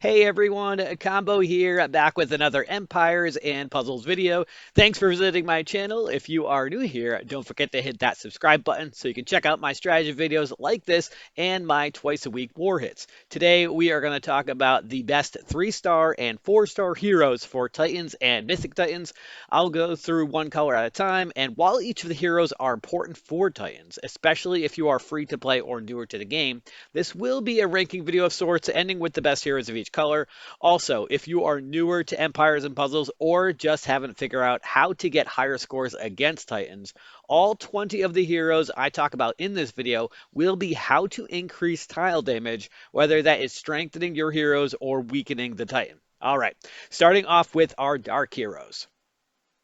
Hey everyone, Combo here, back with another Empires and Puzzles video. Thanks for visiting my channel. If you are new here, don't forget to hit that subscribe button so you can check out my strategy videos like this and my twice a week war hits. Today we are going to talk about the best 3-star and 4-star heroes for Titans and Mythic Titans. I'll go through one color at a time, and while each of the heroes are important for Titans, especially if you are free to play or newer to the game, this will be a ranking video of sorts, ending with the best heroes of each color. Also, if you are newer to Empires and Puzzles or just haven't figured out how to get higher scores against Titans, all 20 of the heroes I talk about in this video will be how to increase tile damage, whether that is strengthening your heroes or weakening the Titan. All right, starting off with our dark heroes.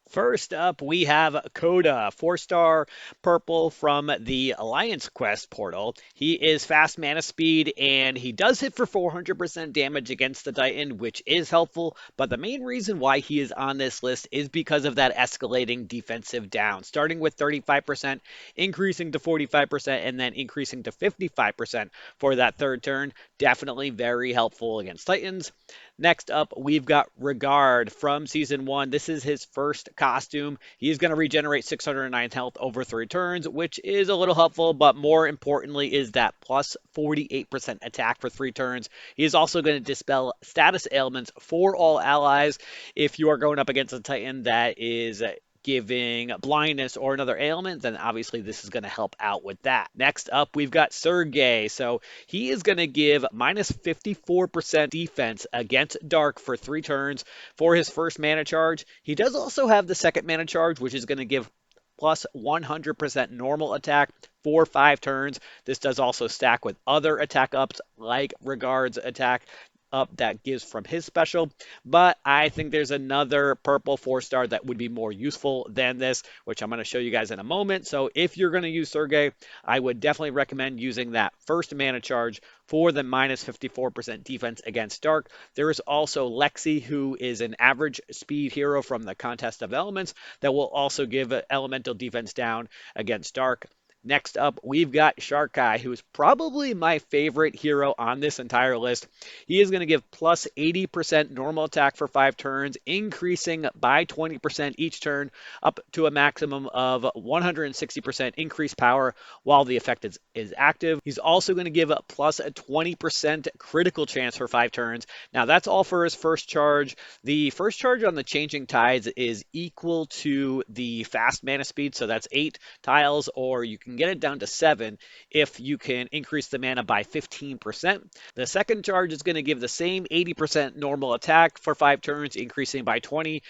First up, we have Coda, 4-star purple from the Alliance Quest portal. He is fast mana speed, and he does hit for 400% damage against the Titan, which is helpful, but the main reason why he is on this list is because of that escalating defensive down, starting with 35%, increasing to 45%, and then increasing to 55% for that third turn. Definitely very helpful against Titans. Next up, we've got Regard from Season 1. This is his first costume. He's going to regenerate 609 health over 3 turns, which is a little helpful, but more importantly is that plus 48% attack for 3 turns. He is also going to dispel status ailments for all allies if you are going up against a Titan that is giving blindness or another ailment, then obviously this is going to help out with that. Next up, we've got Sergey. So he is going to give minus 54% defense against Dark for 3 turns for his first mana charge. He does also have the second mana charge, which is going to give plus 100% normal attack for 5 turns. This does also stack with other attack ups like Regard's attack up that gives from his special, but I think there's another purple 4-star that would be more useful than this, which I'm going to show you guys in a moment. So if you're going to use Sergey, I would definitely recommend using that first mana charge for the minus 54% defense against Dark. There is also Lexi, who is an average speed hero from the Contest of Elements that will also give elemental defense down against Dark. Next up, we've got Sharkai, who is probably my favorite hero on this entire list. He is going to give plus 80% normal attack for 5 turns, increasing by 20% each turn, up to a maximum of 160% increased power while the effect is active. He's also going to give plus a 20% critical chance for 5 turns. Now, that's all for his first charge. The first charge on the Changing Tides is equal to the fast mana speed, so that's 8 tiles, or you can get it down to 7 if you can increase the mana by 15%. The second charge is going to give the same 80% normal attack for 5 turns, increasing by 20%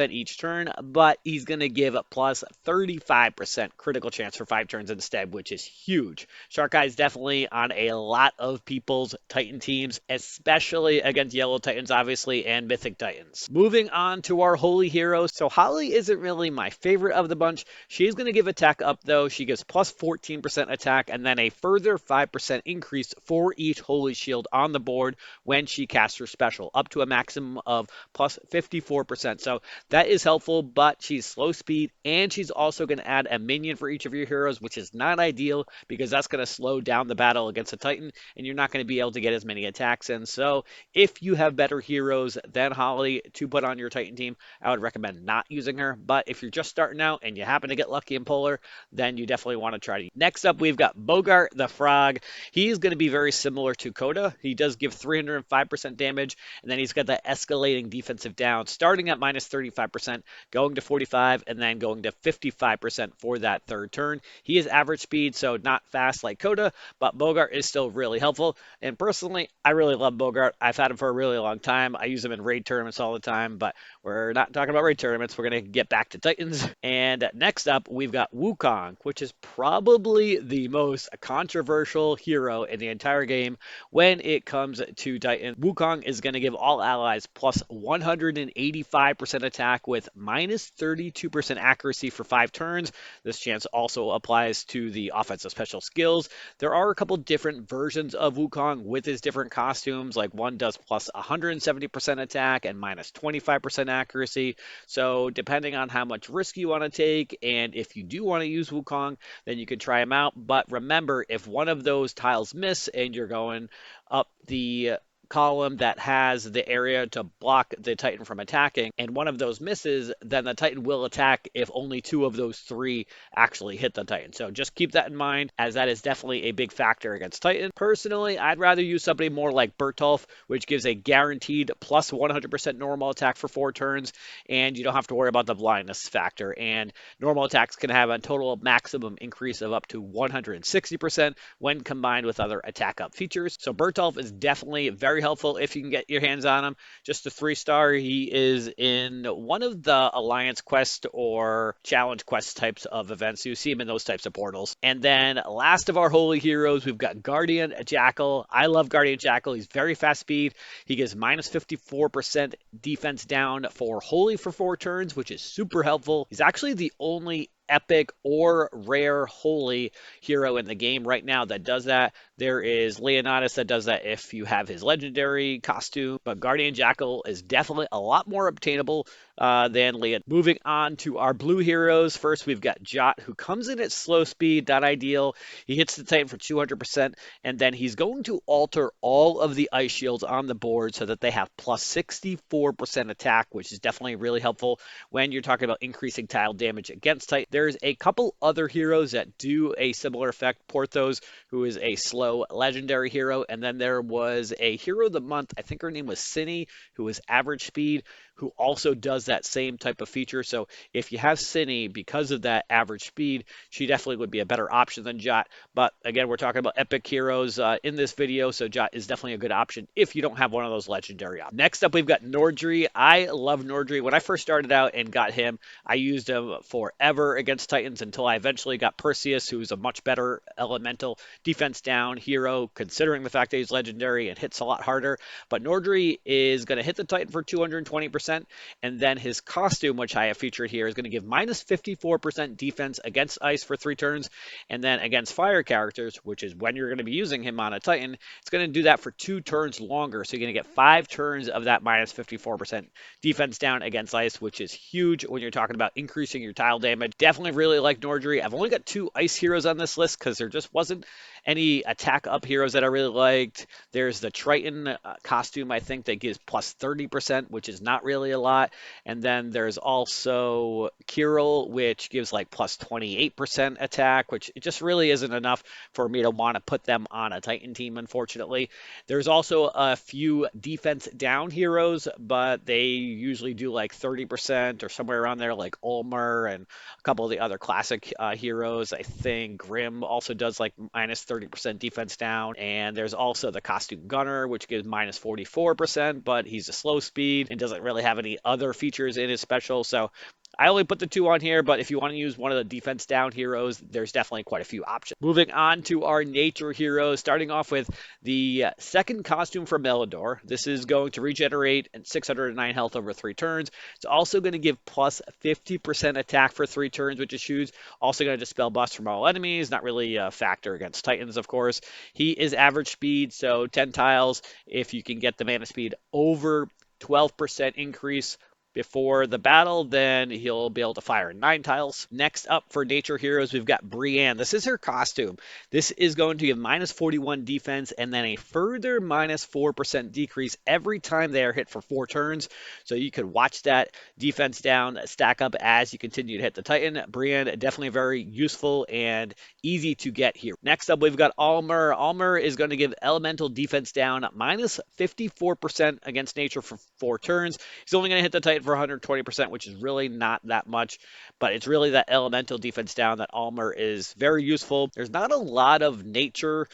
each turn, but he's going to give a plus 35% critical chance for 5 turns instead, which is huge. Sharkai is definitely on a lot of people's Titan teams, especially against Yellow Titans, obviously, and Mythic Titans. Moving on to our Holy Heroes. So Holly isn't really my favorite of the bunch. She's going to give attack up, though. She gives plus 14% attack and then a further 5% increase for each Holy Shield on the board when she casts her special, up to a maximum of plus 54%. So that is helpful, but she's slow speed, and she's also going to add a minion for each of your heroes, which is not ideal because that's going to slow down the battle against a Titan, and you're not going to be able to get as many attacks in. So if you have better heroes than Holly to put on your Titan team, I would recommend not using her. But if you're just starting out and you happen to get lucky and pull her, then you definitely want to try to. Next up, we've got Bogart the Frog. He's going to be very similar to Coda. He does give 305% damage, and then he's got that escalating defensive down, starting at minus 35%, going to 45, and then going to 55% for that third turn. He is average speed, so not fast like Coda, but Bogart is still really helpful. And personally, I really love Bogart. I've had him for a really long time. I use him in raid tournaments all the time, but we're not talking about raid tournaments. We're going to get back to Titans. And next up, we've got Wukong, which is probably the most controversial hero in the entire game when it comes to Titan. Wukong is going to give all allies plus 185% attack with minus 32% accuracy for 5 turns. This chance also applies to the offensive special skills. There are a couple different versions of Wukong with his different costumes. Like one does plus 170% attack and minus 25% accuracy. So depending on how much risk you want to take, and if you do want to use Wukong, then you can try him out. But remember, if one of those tiles miss and you're going up the column that has the area to block the Titan from attacking, and one of those misses, then the Titan will attack if only two of those three actually hit the Titan. So just keep that in mind, as that is definitely a big factor against Titan. Personally, I'd rather use somebody more like Bertolf, which gives a guaranteed plus 100% normal attack for 4 turns, and you don't have to worry about the blindness factor. And normal attacks can have a total maximum increase of up to 160% when combined with other attack up features. So Bertolf is definitely very helpful if you can get your hands on him. Just a 3-star. He is in one of the Alliance quest or challenge quest types of events. You see him in those types of portals. And then last of our holy heroes, we've got Guardian Jackal. I love Guardian Jackal. He's very fast speed. He gives minus 54% defense down for holy for 4 turns, which is super helpful. He's actually the only epic or rare holy hero in the game right now that does that. There is Leonidas that does that if you have his legendary costume, but Guardian Jackal is definitely a lot more obtainable than Leon. Moving on to our blue heroes. First, we've got Jot, who comes in at slow speed, not ideal. He hits the Titan for 200%, and then he's going to alter all of the ice shields on the board so that they have plus 64% attack, which is definitely really helpful when you're talking about increasing tile damage against Titan. There's a couple other heroes that do a similar effect. Porthos, who is a slow legendary hero, and then there was a hero of the month, I think her name was Cinny, who is average speed, who also does that same type of feature. So if you have Cinny, because of that average speed, she definitely would be a better option than Jot. But again, we're talking about epic heroes in this video, so Jot is definitely a good option if you don't have one of those legendary options. Next up, we've got Nordry. I love Nordry. When I first started out and got him, I used him forever against Titans until I eventually got Perseus, who's a much better elemental defense down hero, considering the fact that he's legendary and hits a lot harder. But Nordry is going to hit the Titan for 220%, and then his costume, which I have featured here, is going to give minus 54% defense against ice for 3 turns, and then against fire characters, which is when you're going to be using him on a Titan, it's going to do that for 2 turns longer. So you're going to get 5 turns of that minus 54% defense down against ice, which is huge when you're talking about increasing your tile damage. Definitely really like Nordry. I've only got 2 ice heroes on this list because there just wasn't any attack up heroes that I really liked. There's the Triton costume, I think, that gives plus 30%, which is not really a lot. And then there's also Kirill, which gives like plus 28% attack, which it just really isn't enough for me to want to put them on a Titan team, unfortunately. There's also a few defense down heroes, but they usually do like 30% or somewhere around there, like Ulmer and a couple of the other classic heroes. I think Grim also does like minus 30% defense down. And there's also the Costume Gunner, which gives minus 44%, but he's a slow speed and doesn't really have any other features in his special. So I only put the 2 on here, but if you want to use one of the defense down heroes, there's definitely quite a few options. Moving on to our nature heroes, starting off with the second costume for Melidor. This is going to regenerate and 609 health over 3 turns. It's also going to give plus 50% attack for 3 turns, which is huge. Also going to dispel buffs from all enemies. Not really a factor against Titans, of course. He is average speed, so 10 tiles. If you can get the mana speed over 12% increase before the battle, then he'll be able to fire 9 tiles. Next up for nature heroes, we've got Brienne. This is her costume. This is going to give minus 41 defense and then a further minus 4% decrease every time they are hit for 4 turns. So you could watch that defense down stack up as you continue to hit the Titan. Brienne, definitely very useful and easy to get here. Next up, we've got Ulmer. Ulmer is going to give elemental defense down minus 54% against nature for 4 turns. He's only going to hit the Titan for 120%, which is really not that much, but it's really that elemental defense down that Ulmer is very useful. There's not a lot of nature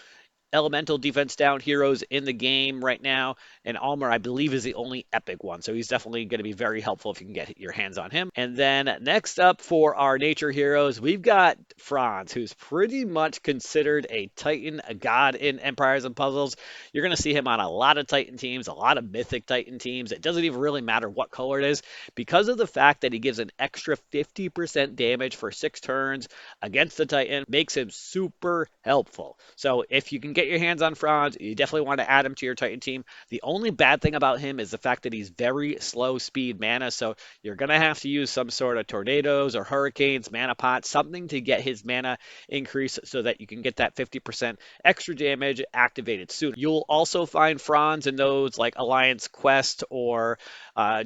elemental defense down heroes in the game right now, and Ulmer, I believe, is the only epic one, so he's definitely going to be very helpful if you can get your hands on him. And then next up for our nature heroes, we've got Franz, who's pretty much considered a Titan, a god in Empires and Puzzles. You're going to see him on a lot of Titan teams, a lot of Mythic Titan teams. It doesn't even really matter what color it is, because of the fact that he gives an extra 50% damage for 6 turns against the Titan, makes him super helpful. So if you can get your hands on Franz, you definitely want to add him to your Titan team. The only bad thing about him is the fact that he's very slow speed mana, so you're going to have to use some sort of tornadoes or hurricanes, mana pot, something to get his mana increase so that you can get that 50% extra damage activated sooner. You'll also find Franz in those like Alliance Quest or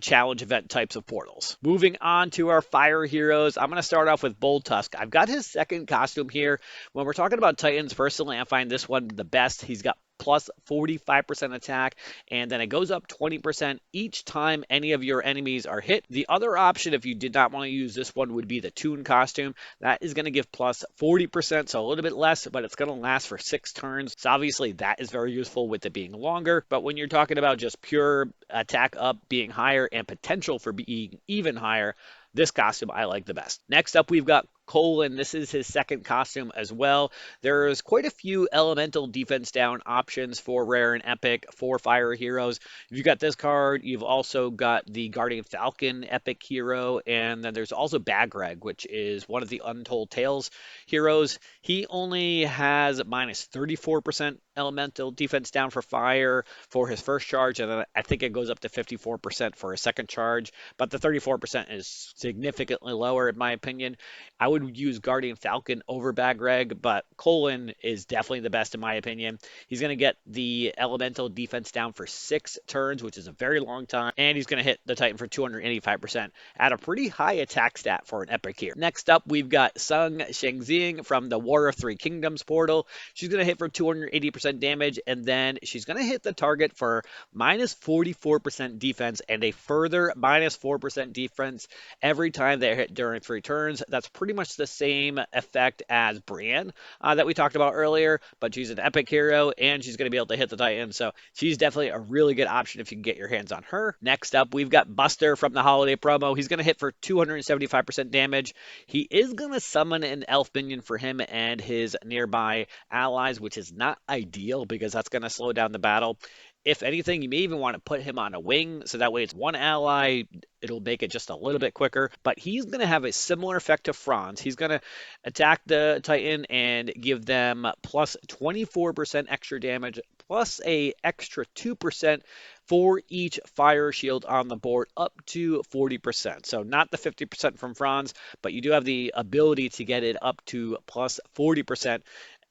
challenge event types of portals. Moving on to our fire heroes, I'm going to start off with Bold Tusk. I've got his second costume here. When we're talking about Titans, personally, I find this one the best. He's got plus 45% attack, and then it goes up 20% each time any of your enemies are hit. The other option, if you did not want to use this one, would be the Toon costume. That is going to give plus 40%, so a little bit less, but it's going to last for 6 turns. So obviously that is very useful with it being longer, but when you're talking about just pure attack up being higher and potential for being even higher, this costume I like the best. Next up, we've got Colin. This is his second costume as well. There's quite a few elemental defense down options for rare and epic for fire heroes. If you got this card, you've also got the Guardian Falcon epic hero, and then there's also Bagreg, which is one of the Untold Tales heroes. He only has minus 34% elemental defense down for fire for his first charge, and then I think it goes up to 54% for a second charge, but the 34% is significantly lower in my opinion. I would use Guardian Falcon over Bagreg, but Colin is definitely the best in my opinion. He's going to get the elemental defense down for 6 turns, which is a very long time, and he's going to hit the Titan for 285% at a pretty high attack stat for an epic here. Next up, we've got Sung Shengxing from the War of Three Kingdoms portal. She's going to hit for 280% damage, and then she's going to hit the target for minus 44% defense and a further minus 4% defense every time they're hit during 3 turns. That's pretty much the same effect as Brienne that we talked about earlier, but she's an epic hero and she's going to be able to hit the Titan, so she's definitely a really good option if you can get your hands on her. Next up, we've got Buster from the holiday promo. He's going to hit for 275% damage. He is going to summon an elf minion for him and his nearby allies, which is not ideal because that's going to slow down the battle. If anything, you may even want to put him on a wing, so that way it's one ally, it'll make it just a little bit quicker. But he's going to have a similar effect to Franz. He's going to attack the Titan and give them plus 24% extra damage, plus a extra 2% for each fire shield on the board, up to 40%. So not the 50% from Franz, but you do have the ability to get it up to plus 40%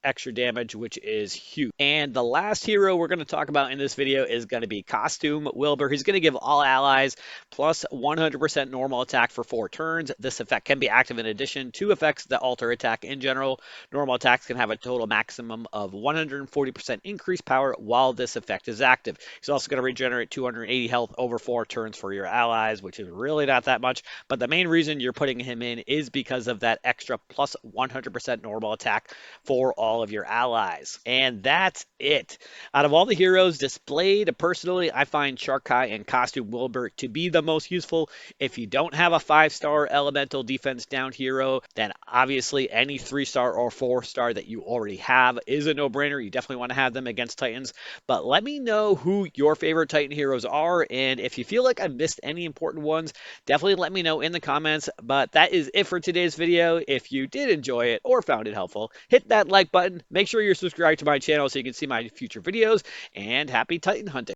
extra damage, which is huge. And the last hero we're going to talk about in this video is going to be Costume Wilbur. He's going to give all allies plus 100% normal attack for 4 turns. This effect can be active in addition to effects that alter attack in general. Normal attacks can have a total maximum of 140% increased power while this effect is active. He's also going to regenerate 280 health over 4 turns for your allies, which is really not that much. But the main reason you're putting him in is because of that extra plus 100% normal attack for all of your allies. And that's it. Out of all the heroes displayed, personally, I find Sharkai and Costume Wilbur to be the most useful. If you don't have a 5-star elemental defense down hero, then obviously any 3-star or 4-star that you already have is a no-brainer. You definitely want to have them against Titans. But let me know who your favorite Titan heroes are, and if you feel like I missed any important ones, definitely let me know in the comments. But that is it for today's video. If you did enjoy it or found it helpful, hit that like button. Make sure you're subscribed to my channel so you can see my future videos, and happy Titan hunting.